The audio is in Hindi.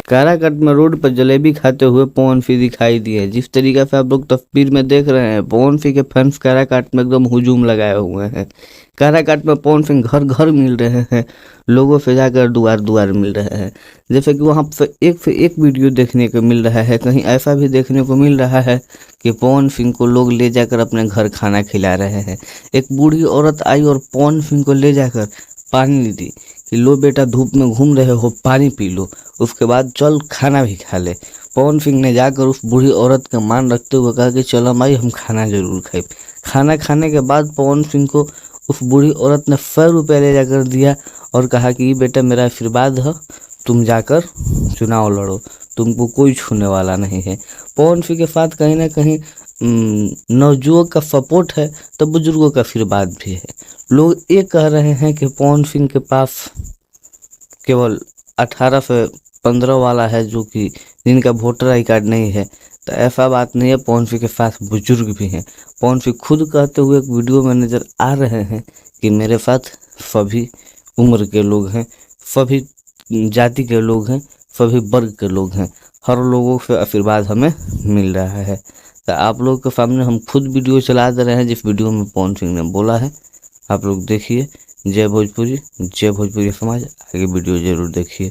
काराकाट में रोड पर जलेबी खाते हुए पवन सिंह दिखाई दिए। जिस तरीके से आप लोग तस्वीर में देख रहे हैं, पवन सिंह के फैंस काराकाट में एकदम हुजूम लगाए हुए हैं। काराकाट में पवन सिंह घर घर मिल रहे हैं, लोगों से जाकर दुआर दुआर मिल रहे हैं। जैसे कि वहाँ पे एक से एक वीडियो देखने को मिल रहा है। कहीं ऐसा भी देखने को मिल रहा है कि पवन सिंह को लोग ले जाकर अपने घर खाना खिला रहे हैं। एक बूढ़ी औरत आई और पवन सिंह को ले जाकर पानी दी कि लो बेटा, धूप में घूम रहे हो, पानी पी लो, उसके बाद चल खाना भी खा ले। पवन सिंह ने जाकर उस बूढ़ी औरत का मान रखते हुए कहा कि चलो माई, हम खाना जरूर खाए। खाना खाने के बाद पवन सिंह को उस बूढ़ी औरत ने 100 रुपये ले जाकर दिया और कहा कि बेटा मेरा आशीर्वाद है, तुम जाकर चुनाव लड़ो, तुमको कोई छूने वाला नहीं है। पवन सिंह के साथ कहीं ना कहीं नवयुवक का सपोर्ट है तो बुजुर्गों का आशीर्वाद भी है। लोग ये कह रहे हैं कि पवन सिंह के पास केवल 18 से 15 वाला है, जो कि जिनका वोटर आई कार्ड नहीं है, तो ऐसा बात नहीं है। पवन सिंह के पास बुजुर्ग भी हैं। पवन सिंह खुद कहते हुए एक वीडियो में नजर आ रहे हैं कि मेरे साथ सभी उम्र के लोग हैं, सभी जाति के लोग हैं, सभी वर्ग के लोग हैं, हर लोगों से आशीर्वाद हमें मिल रहा है। तो आप लोग के सामने हम खुद वीडियो चला दे रहे हैं जिस वीडियो में पवन सिंह ने बोला है। आप लोग देखिए। जय भोजपुरी, जय भोजपुरी समाज। आगे वीडियो जरूर देखिए।